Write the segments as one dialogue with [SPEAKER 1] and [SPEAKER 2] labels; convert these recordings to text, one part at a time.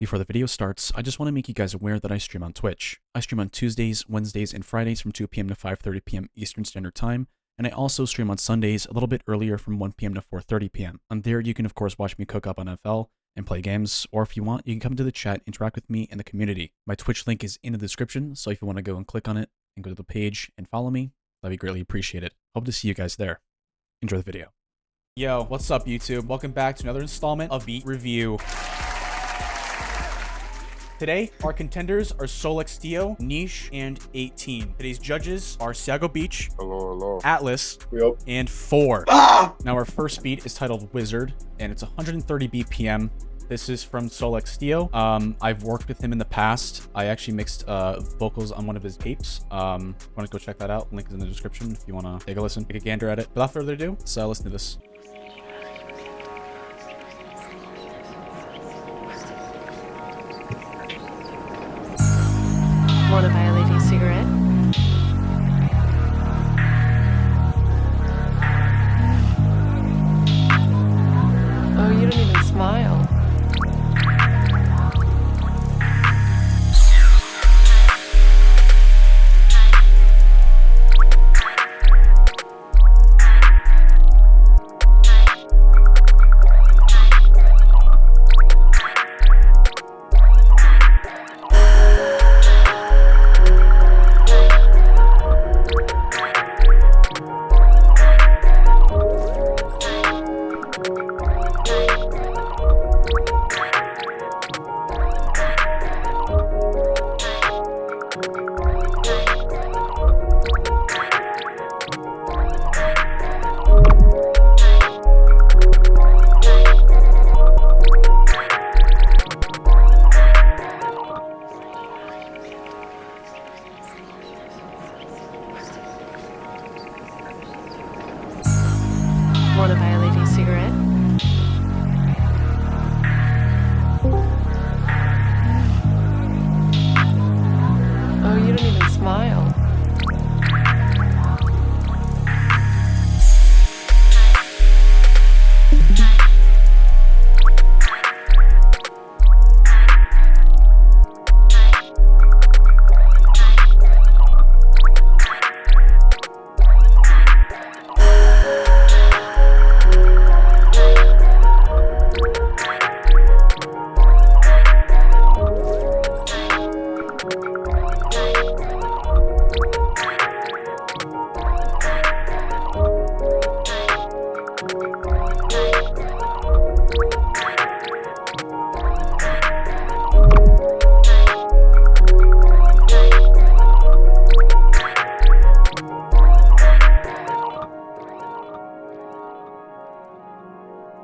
[SPEAKER 1] Before the video starts, I just want to make you guys aware that I stream on Twitch. I stream on Tuesdays, Wednesdays, and Fridays from 2 p.m. to 5:30 p.m. Eastern Standard Time, and I also stream on Sundays a little bit earlier from 1 p.m. to 4:30 p.m. On there, you can of course watch me cook up on FL and play games, or if you want, you can come to the chat, interact with me and the community. My Twitch link is in the description, so if you want to go and click on it and go to the page and follow me, that'd be greatly appreciated. Hope to see you guys there. Enjoy the video. Yo, what's up YouTube? Welcome back to another installment of Beat Review. Today, our contenders are solxstio, Niche, and 18. Today's judges are siagobeach,
[SPEAKER 2] Hello.
[SPEAKER 1] Atlas,
[SPEAKER 2] Yep.
[SPEAKER 1] and 4. Now our first beat is titled Wizard, and it's 130 BPM. This is from solxstio. I've worked with him in the past. I actually mixed vocals on one of his tapes. Want to go check that out? Link is in the description if you want to take a listen, take a gander at it. Without further ado, so listen to this.
[SPEAKER 3] Want to buy a lady a cigarette? Oh, you don't even smile. Want to buy a lady a cigarette? Oh, you don't even smile.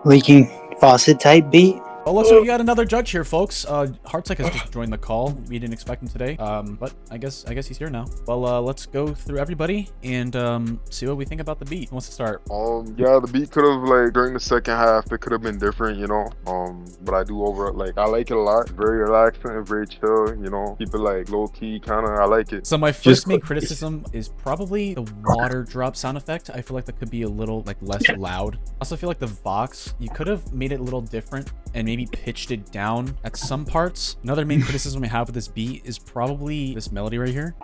[SPEAKER 4] Leaking faucet type beat.
[SPEAKER 1] Well, looks like we got another judge here, folks. Harttsick has just joined the call. We didn't expect him today, but I guess he's here now. Well, let's go through everybody and see what we think about the beat. Who wants to start?
[SPEAKER 2] Yeah, the beat could have, like, during the second half, it could have been different, you know. But I like it a lot. Very relaxing and very chill, you know. Keep it like low key, kind of. I like it.
[SPEAKER 1] So my first main criticism is probably the water drop sound effect. I feel like that could be a little like less loud. Also, I feel like the Vox, you could have made it a little different and maybe pitched it down at some parts. Another main criticism we have with this beat is probably this melody right here.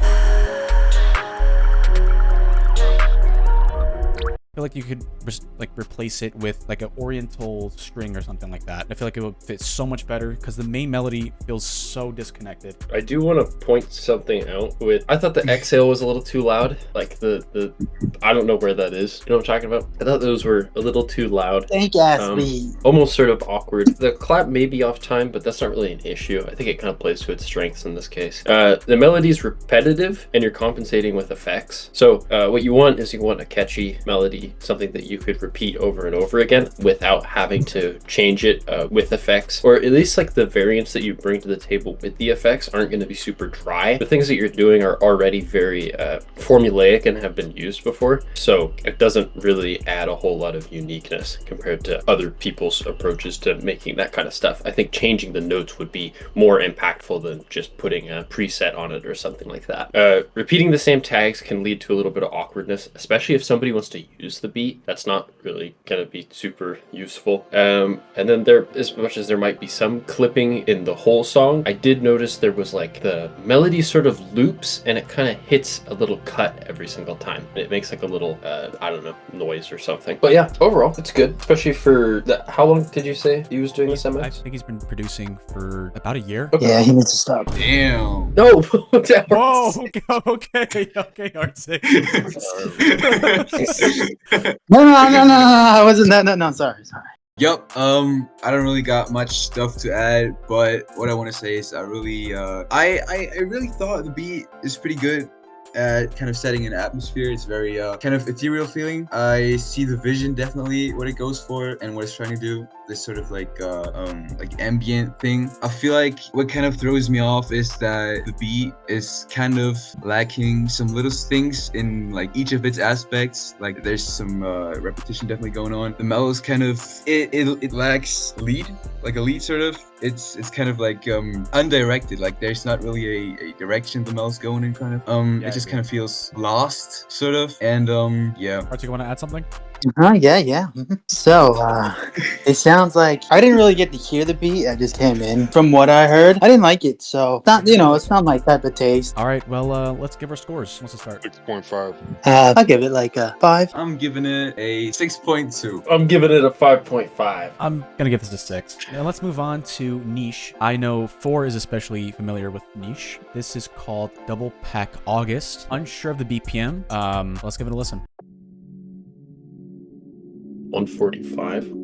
[SPEAKER 1] I feel like you could just like replace it with like an oriental string or something like that. I feel like it would fit so much better because the main melody feels so disconnected.
[SPEAKER 5] I do want to point something out with, I thought the exhale was a little too loud. Like the I don't know where that is. You know what I'm talking about? I thought those were a little too loud.
[SPEAKER 4] Thank ass beat.
[SPEAKER 5] Almost sort of awkward. The clap may be off time, but that's not really an issue. I think it kind of plays to its strengths in this case. The melody's repetitive and you're compensating with effects. So what you want is you want a catchy melody, something that you could repeat over and over again without having to change it with effects, or at least like the variants that you bring to the table with the effects aren't going to be super dry. The things that you're doing are already very formulaic and have been used before, so it doesn't really add a whole lot of uniqueness compared to other people's approaches to making that kind of stuff. I think changing the notes would be more impactful than just putting a preset on it or something like that. Repeating the same tags can lead to a little bit of awkwardness, especially if somebody wants to use use the beat, that's not really going to be super useful. And then there, as much as there might be some clipping in the whole song, I did notice there was like the melody sort of loops and it kind of hits a little cut every single time. It makes like a little, I don't know, noise or something. But yeah, overall, it's good, especially for the, how long did you say he was doing this
[SPEAKER 1] I
[SPEAKER 5] MX?
[SPEAKER 1] think he's been producing for about a year.
[SPEAKER 5] Okay.
[SPEAKER 4] Yeah, he needs to stop.
[SPEAKER 6] Damn.
[SPEAKER 5] No!
[SPEAKER 1] Whoa, okay, harttsick.
[SPEAKER 4] No, I wasn't. No, sorry.
[SPEAKER 6] Yep. I don't really got much stuff to add, but what I want to say is I really thought the beat is pretty good at kind of setting an atmosphere. It's very kind of ethereal feeling. I see the vision definitely what it goes for and what it's trying to do. This sort of like ambient thing. I feel like what kind of throws me off is that the beat is kind of lacking some little things in like each of its aspects. Like there's some repetition definitely going on. The mellows kind of it lacks lead, like a lead sort of. It's kind of like undirected. Like there's not really a direction the mellows going in kind of.
[SPEAKER 1] Yeah,
[SPEAKER 6] It just
[SPEAKER 1] I
[SPEAKER 6] kind of feels lost sort of. And yeah.
[SPEAKER 1] Hartssick, want to add something?
[SPEAKER 4] Yeah. So, it sounds like I didn't really get to hear the beat. I just came in. From what I heard, I didn't like it. So, it's not my type of taste.
[SPEAKER 1] All right, well, let's give our scores. Who wants to start?
[SPEAKER 2] 6.5.
[SPEAKER 4] I'll give it like a 5.
[SPEAKER 6] I'm giving it a 6.2.
[SPEAKER 5] I'm giving it a 5.5.
[SPEAKER 1] I'm gonna give this a 6. Now let's move on to niche. I know 4 is especially familiar with niche. This is called Double Pack August. Unsure of the BPM. Let's give it a listen.
[SPEAKER 5] 145.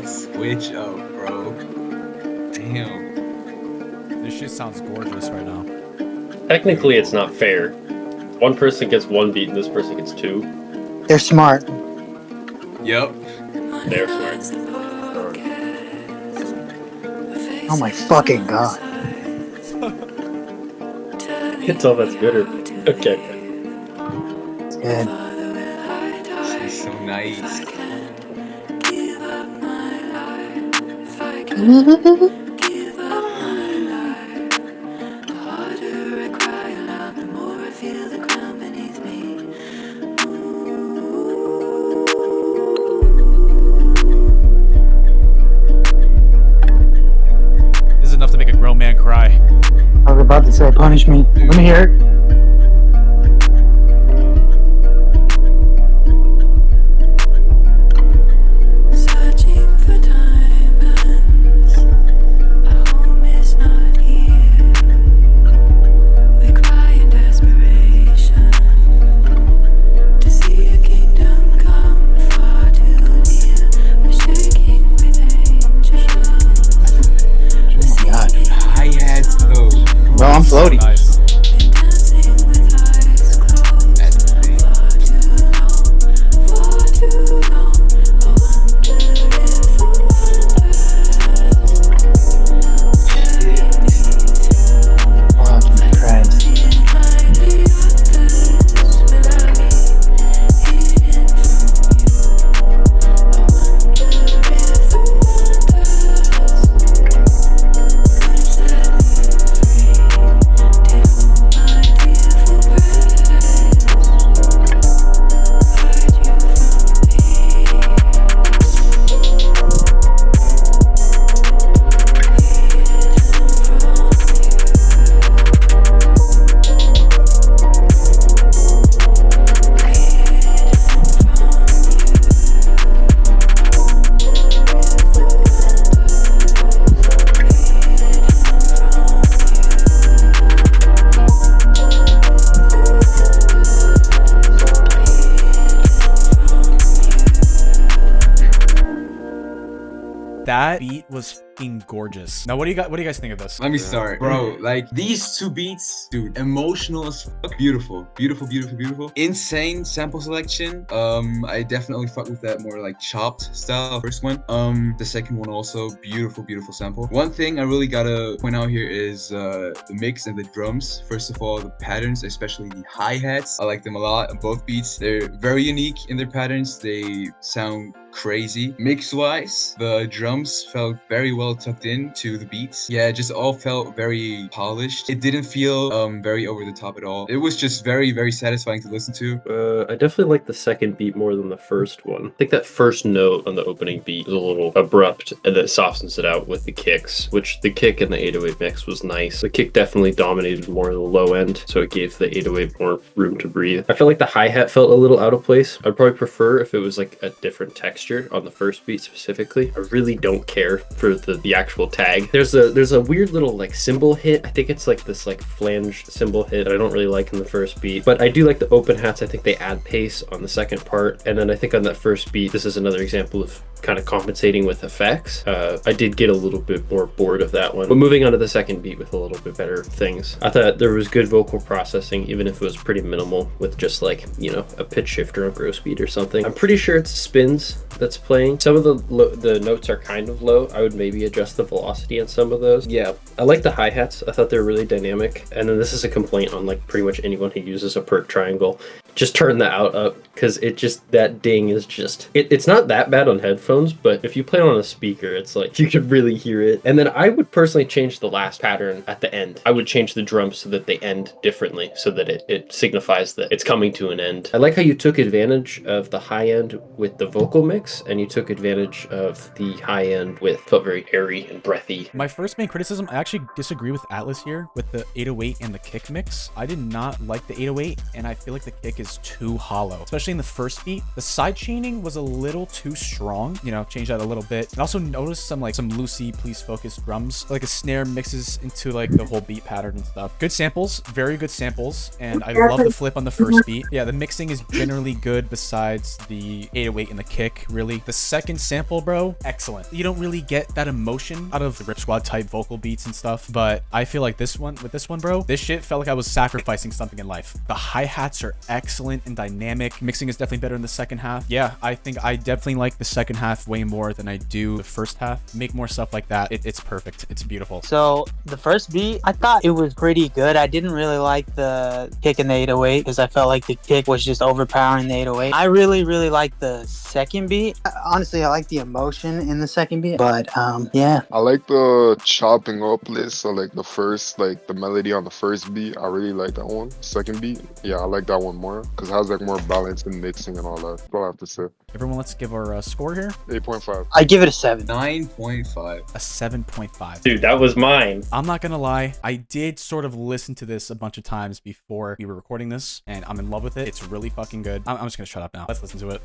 [SPEAKER 6] Switch up, bro. Damn.
[SPEAKER 1] This shit sounds gorgeous right now.
[SPEAKER 5] Technically, it's not fair. One person gets one beat and this person gets 2.
[SPEAKER 4] They're smart.
[SPEAKER 6] Yep.
[SPEAKER 5] They're smart.
[SPEAKER 4] Oh my fucking god.
[SPEAKER 5] Can't tell if that's good or... Okay.
[SPEAKER 4] It's good.
[SPEAKER 6] This is so nice.
[SPEAKER 1] This is enough to make a grown man cry.
[SPEAKER 4] I was about to say, punish me. Let me hear it.
[SPEAKER 1] That beat was fucking gorgeous. Now, what do you guys think of this?
[SPEAKER 6] Let me start, bro. Like these two beats, dude, emotional as fuck. Beautiful, beautiful, beautiful, beautiful. Insane sample selection. I definitely fuck with that more like chopped style. First one. The second one also beautiful, beautiful sample. One thing I really gotta point out here is the mix and the drums. First of all, the patterns, especially the hi-hats. I like them a lot on both beats. They're very unique in their patterns. They sound crazy. Mix-wise, the drums felt very well tucked in to the beats. Yeah, it just all felt very polished. It didn't feel very over the top at all. It was just very, very satisfying to listen to.
[SPEAKER 5] I definitely like the second beat more than the first one. I think that first note on the opening beat is a little abrupt, and that softens it out with the kicks, which the kick and the 808 mix was nice. The kick definitely dominated more of the low end, so it gave the 808 more room to breathe. I feel like the hi-hat felt a little out of place. I'd probably prefer if it was like a different texture on the first beat specifically. I really don't care for the actual tag. There's a weird little like cymbal hit. I think it's like this like flange cymbal hit that I don't really like in the first beat, but I do like the open hats. I think they add pace on the second part, and then I think on that first beat, this is another example of kind of compensating with effects. I did get a little bit more bored of that one, but moving on to the second beat with a little bit better things. I thought there was good vocal processing, even if it was pretty minimal, with just like, you know, a pitch shifter on gross beat or something. I'm pretty sure it's spins that's playing. Some of the notes are kind of low. I would maybe adjust the velocity on some of those. Yeah, I like the hi-hats. I thought they were really dynamic. And then this is a complaint on like pretty much anyone who uses a perk triangle. Just turn the out up, because it just, that ding is just, it's not that bad on headphones, but if you play it on a speaker, it's like you could really hear it. And then I would personally change the last pattern at the end. I would change the drums so that they end differently, so that it signifies that it's coming to an end. I like how you took advantage of the high end with the vocal mix, and you took advantage of the high end with, felt very airy and breathy.
[SPEAKER 1] My first main criticism, I actually disagree with Atlas here with the 808 and the kick mix. I did not like the 808, and I feel like the kick is too hollow, especially in the first beat. The side chaining was a little too strong, you know, change that a little bit. And also notice some loosey, please focus drums, like a snare mixes into like the whole beat pattern and stuff. Good samples, very good samples, and I love the flip on the first beat. Yeah, the mixing is generally good besides the 808 and the kick, really. The second sample, bro, excellent. You don't really get that emotion out of the Rip Squad type vocal beats and stuff, but I feel like this one, bro, this shit felt like I was sacrificing something in life. The hi-hats are excellent and dynamic. Mixing is definitely better in the second half. Yeah, I think I definitely like the second half way more than I do the first half. Make more stuff like that. It's perfect. It's beautiful.
[SPEAKER 4] So the first beat, I thought it was pretty good. I didn't really like the kick in the 808 because I felt like the kick was just overpowering the 808. I really like the second beat. Honestly, I like the emotion in the second beat, but yeah.
[SPEAKER 2] I like the chopping up list. So like the first, like the melody on the first beat, I really like that one. Second beat, yeah, I like that one more because it has like more balance in mixing and all that. That's all I have to say.
[SPEAKER 1] Everyone, let's give our score here.
[SPEAKER 2] 8.5.
[SPEAKER 4] I give it a 7.
[SPEAKER 6] 9.5.
[SPEAKER 1] A 7.5.
[SPEAKER 5] Dude, that was mine.
[SPEAKER 1] I'm not gonna lie, I did sort of listen to this a bunch of times before we were recording this, and I'm in love with it. It's really fucking good. I'm just gonna shut up now. Let's listen to it.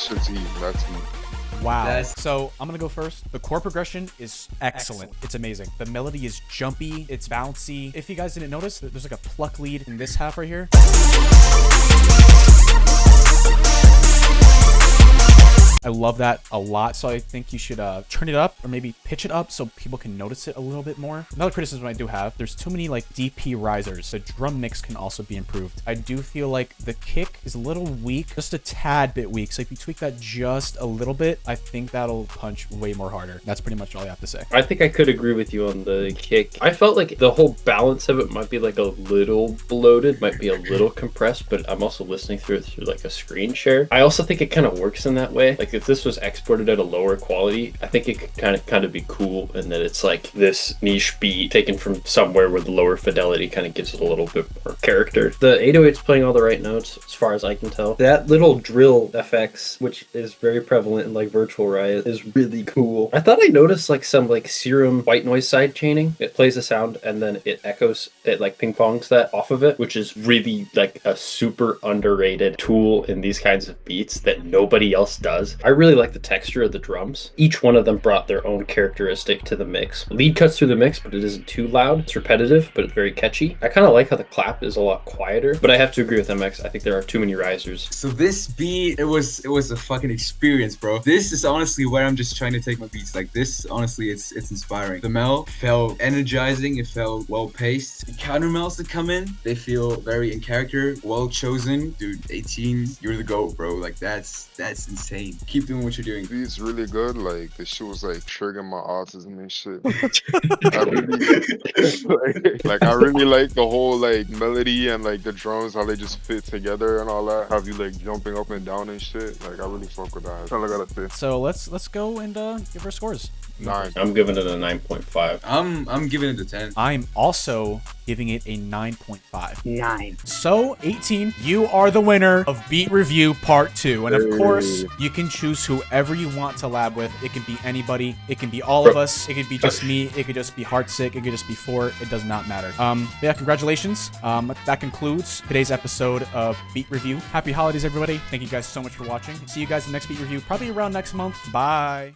[SPEAKER 2] shit's heat. That's heat.
[SPEAKER 1] Wow.
[SPEAKER 6] That's-
[SPEAKER 1] So I'm gonna go first. The chord progression is excellent. It's amazing. The melody is jumpy. It's bouncy. If you guys didn't notice, there's like a pluck lead in this half right here. I love that a lot, so I think you should turn it up or maybe pitch it up so people can notice it a little bit more. Another criticism I do have, there's too many like DP risers, so drum mix can also be improved. I do feel like the kick is a little weak, just a tad bit weak, so if you tweak that just a little bit, I think that'll punch way more harder. That's pretty much all I have to say.
[SPEAKER 5] I think I could agree with you on the kick. I felt like the whole balance of it might be like a little bloated, might be a little compressed, but I'm also listening through it through like a screen share. I also think it kind of works in that way. Like if this was exported at a lower quality, I think it could kind of be cool, and that it's like this niche beat taken from somewhere where the lower fidelity kind of gives it a little bit more character. The 808's playing all the right notes as far as I can tell. That little drill FX, which is very prevalent in like Virtual Riot, is really cool. I thought I noticed like some like Serum white noise side chaining. It plays a sound and then it echoes, it like ping pongs that off of it, which is really like a super underrated tool in these kinds of beats that nobody else does. I really like the texture of the drums. Each one of them brought their own characteristic to the mix. Lead cuts through the mix, but it isn't too loud. It's repetitive, but it's very catchy. I kind of like how the clap is a lot quieter, but I have to agree with MX. I think there are too many risers.
[SPEAKER 6] So this beat, it was a fucking experience, bro. This is honestly where I'm just trying to take my beats. Like this, honestly, it's inspiring. The mel felt energizing. It felt well paced. The counter melts that come in, they feel very in character, well chosen. Dude, 18, you're the GOAT, bro. Like that's insane. Keep doing what you're doing.
[SPEAKER 2] Beat's really good. Like the shit was like triggering my autism and shit. I really, like I really like the whole like melody and like the drums, how they just fit together and all that. Have you like jumping up and down and shit. Like I really fuck with that. That's all I gotta say.
[SPEAKER 1] So let's go and give our scores.
[SPEAKER 2] 9.
[SPEAKER 5] I'm giving it a 9.5.
[SPEAKER 6] I'm giving it a 10.
[SPEAKER 1] I'm also giving it a 9.5.
[SPEAKER 4] 9.
[SPEAKER 1] So, 18, you are the winner of Beat Review Part 2. And of course, you can choose whoever you want to lab with. It can be anybody. It can be all of us. It could be just me. It could just be harttsick. It could just be Fort. It does not matter. Yeah, congratulations. That concludes today's episode of Beat Review. Happy holidays, everybody. Thank you guys so much for watching. See you guys in the next Beat Review, probably around next month. Bye.